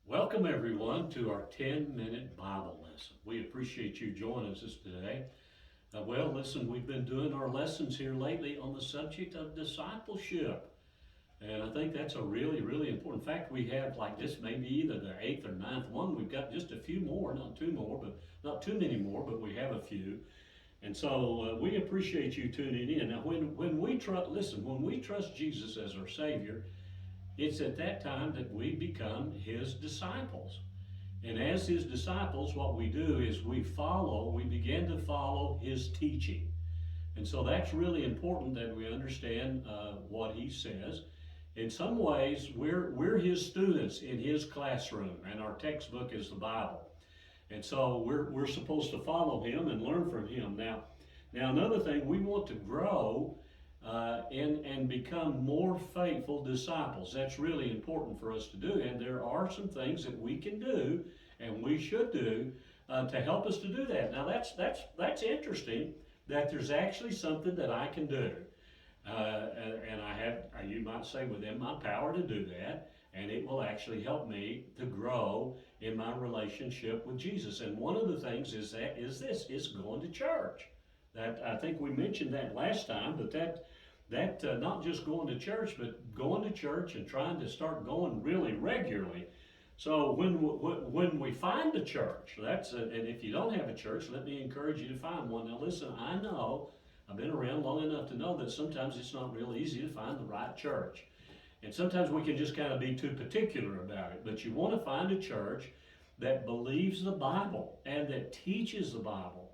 Welcome, everyone, to our 10-minute Bible lesson. We appreciate you joining us today. Listen, we've been doing our lessons here lately on the subject of discipleship. And I think that's a really, really important. In fact, we have like this maybe either the eighth or ninth one. We've got just a few more, not two more, but not too many more, but we have a few. And so we appreciate you tuning in. Now, when we trust Jesus as our Savior, it's at that time that we become His disciples. And as His disciples, what we do is we begin to follow His teaching. And so that's really important that we understand what He says. In some ways, we're His students in His classroom, and our textbook is the Bible. And so we're supposed to follow Him and learn from Him. Now another thing, we want to grow and become more faithful disciples. That's really important for us to do, and there are some things that we can do and we should do to help us to do that. Now that's interesting that there's actually something that I can do, and I have, you might say, within my power to do that, and it will actually help me to grow in my relationship with Jesus. And one of the things is going to church. That I think we mentioned that last time, but that not just going to church, but going to church and trying to start going really regularly. So when we find a church, and if you don't have a church, let me encourage you to find one. Now listen, I know, I've been around long enough to know that sometimes it's not real easy to find the right church. And sometimes we can just kind of be too particular about it. But you want to find a church that believes the Bible and that teaches the Bible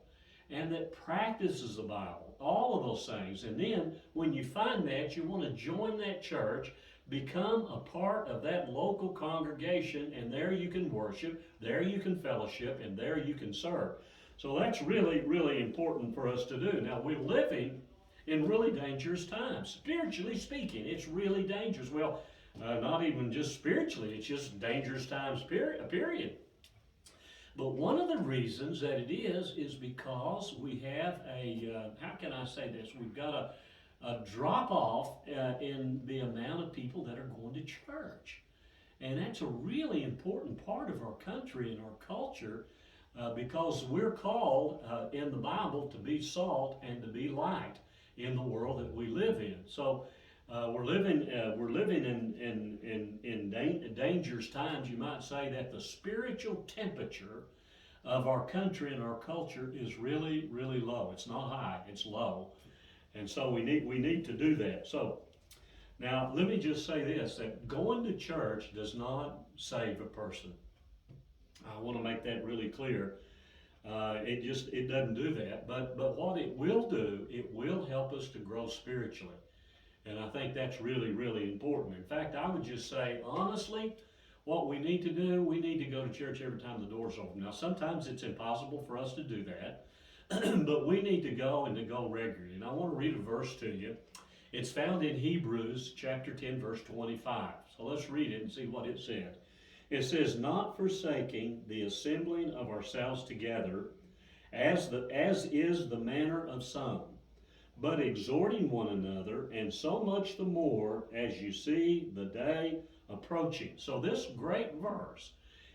and that practices the Bible, all of those things. And then when you find that, you want to join that church, become a part of that local congregation, and there you can worship, there you can fellowship, and there you can serve. So that's really, really important for us to do. Now, we're living in really dangerous times. Spiritually speaking, it's really dangerous. Well, not even just spiritually, it's just dangerous times, period. But one of the reasons that it is because we have how can I say this? We've got a drop off in the amount of people that are going to church. And that's a really important part of our country and our culture because we're called in the Bible to be salt and to be light in the world that we live in. So we're living in dangerous times. You might say that the spiritual temperature of our country and our culture is really, really low. It's not high, it's low. And so we need to do that. So now let me just say this, that going to church does not save a person. I want to make that really clear. It doesn't do that. But what it will do, it will help us to grow spiritually. And I think that's really, really important. In fact, I would just say, honestly, what we need to do, we need to go to church every time the door's open. Now, sometimes it's impossible for us to do that, but we need to go and to go regularly. And I want to read a verse to you. It's found in Hebrews chapter 10, verse 25. So let's read it and see what it says. It says, not forsaking the assembling of ourselves together, as is the manner of some, but exhorting one another, and so much the more as you see the day approaching. So this great verse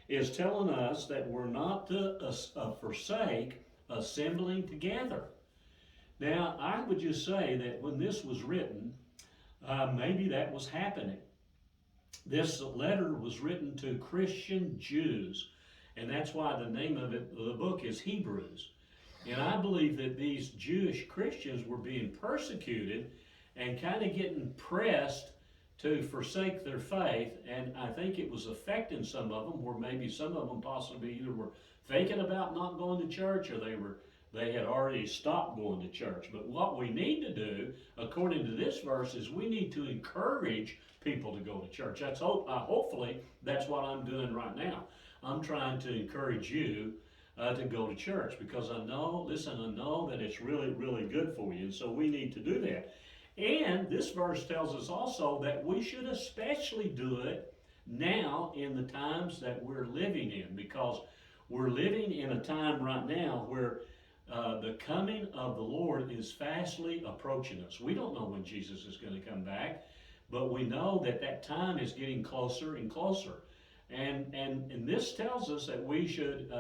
is telling us that we're not to forsake assembling together. Now, I would just say that when this was written, maybe that was happening. This letter was written to Christian Jews, and that's why the name of it, the book, is Hebrews. And I believe that these Jewish Christians were being persecuted and kind of getting pressed to forsake their faith. And I think it was affecting some of them, where maybe some of them possibly either were thinking about not going to church, or they had already stopped going to church. But what we need to do, according to this verse, is we need to encourage people to go to church. Hopefully that's what I'm doing right now. I'm trying to encourage you to go to church, because I know that it's really, really good for you. And so we need to do that. And this verse tells us also that we should especially do it now in the times that we're living in, because we're living in a time right now where the coming of the Lord is fastly approaching us. We don't know when Jesus is going to come back, but we know that time is getting closer and closer. And this tells us that we should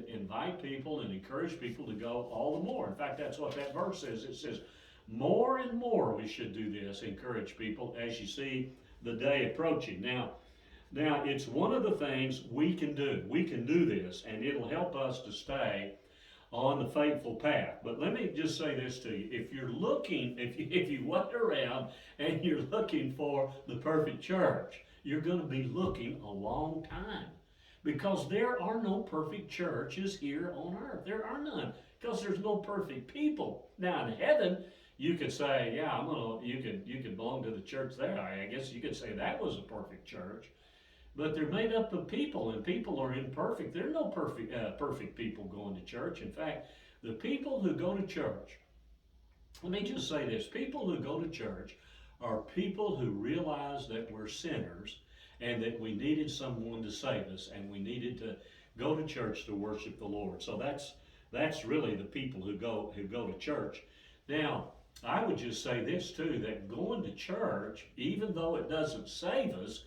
invite people and encourage people to go all the more. In fact, that's what that verse says. It says, more and more we should do this, encourage people as you see the day approaching. Now, it's one of the things we can do. We can do this, and it'll help us to stay on the faithful path. But let me just say this to you. If you're looking, if you walk around and you're looking for the perfect church, you're going to be looking a long time. Because there are no perfect churches here on earth. There are none. Because there's no perfect people. Now in heaven, you could say, yeah, you could belong to the church there. I guess you could say that was a perfect church. But they're made up of people, and people are imperfect. There are no perfect people going to church. In fact, the people who go to church, let me just say this, people who go to church are people who realize that we're sinners and that we needed someone to save us, and we needed to go to church to worship the Lord. So that's really the people who go to church. Now, I would just say this too, that going to church, even though it doesn't save us,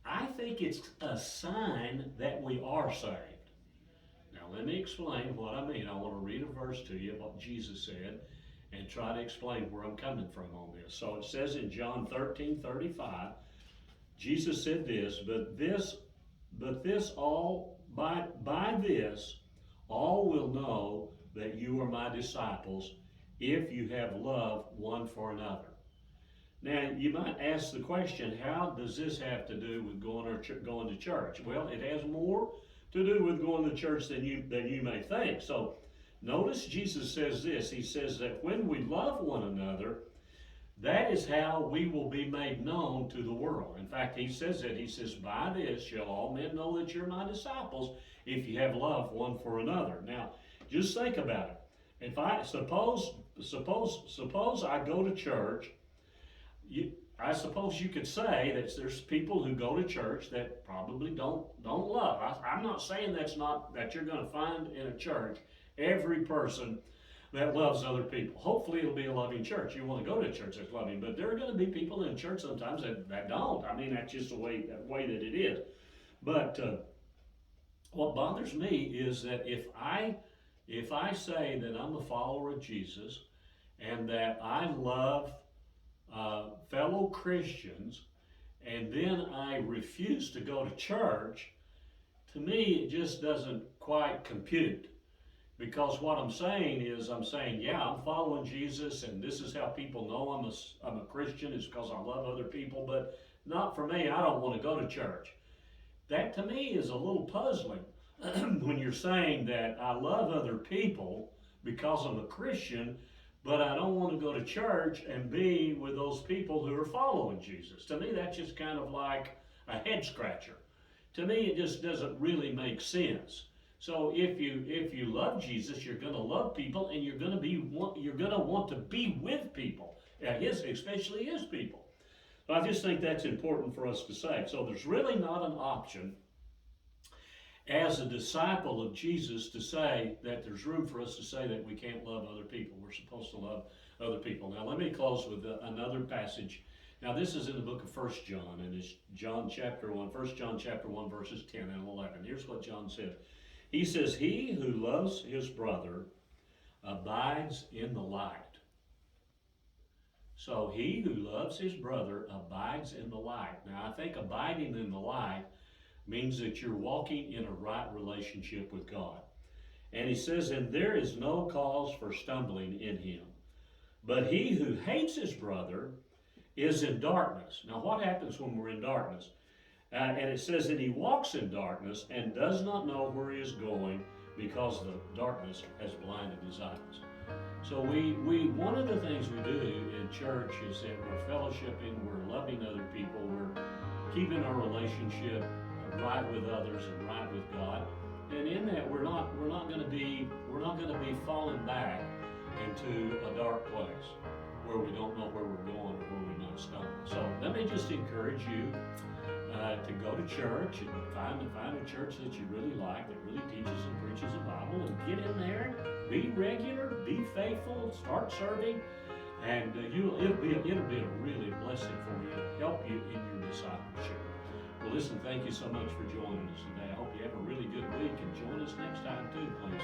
I think it's a sign that we are saved. Now let me explain what I mean. I want to read a verse to you, what Jesus said, and try to explain where I'm coming from on this. So it says in John 13:35, Jesus said this, but this all, by this, all will know that you are my disciples if you have love one for another. Now, you might ask the question, how does this have to do with going to church? Well, it has more to do with going to church than you may think. So, notice Jesus says this. He says that when we love one another, that is how we will be made known to the world. In fact, he says that. He says, by this shall all men know that you're my disciples, if you have love one for another. Now, just think about it. If I suppose I go to church, I suppose you could say that there's people who go to church that probably don't love. I'm not saying that you're going to find in a church every person that loves other people. Hopefully it'll be a loving church. You want to go to a church that's loving, but there are going to be people in church sometimes that don't. I mean, that's just the way that it is. But what bothers me is that if I say that I'm a follower of Jesus and that I love fellow Christians, and then I refuse to go to church, to me it just doesn't quite compute. Because what I'm saying is, yeah, I'm following Jesus, and this is how people know I'm a Christian. It's because I love other people, but not for me. I don't want to go to church. That to me is a little puzzling when you're saying that I love other people because I'm a Christian, but I don't want to go to church and be with those people who are following Jesus. To me, that's just kind of like a head scratcher. To me, it just doesn't really make sense. So if you love Jesus, you're going to love people, and you're going to want to be with people, especially his people. So I just think that's important for us to say. So there's really not an option as a disciple of Jesus to say that there's room for us to say that we can't love other people. We're supposed to love other people. Now let me close with another passage. Now this is in the book of 1 John, and it's John chapter 1, 1 John chapter 1, verses 10 and 11. Here's what John said. He says, he who loves his brother abides in the light. So he who loves his brother abides in the light. Now I think abiding in the light means that you're walking in a right relationship with God. And he says, and there is no cause for stumbling in him. But he who hates his brother is in darkness. Now what happens when we're in darkness? And it says that he walks in darkness and does not know where he is going because the darkness has blinded his eyes. So one of the things we do in church is that we're fellowshipping, we're loving other people, we're keeping our relationship right with others and right with God. And in that, we're not going to be falling back into a dark place where we don't know where we're going or where we might stumble. So let me just encourage you to go to church and find a church that you really like, that really teaches and preaches the Bible, and get in there, be regular, be faithful, start serving, and it'll be a really blessing for you, help you in your discipleship. Well, listen, thank you so much for joining us today. I hope you have a really good week, and join us next time too, please.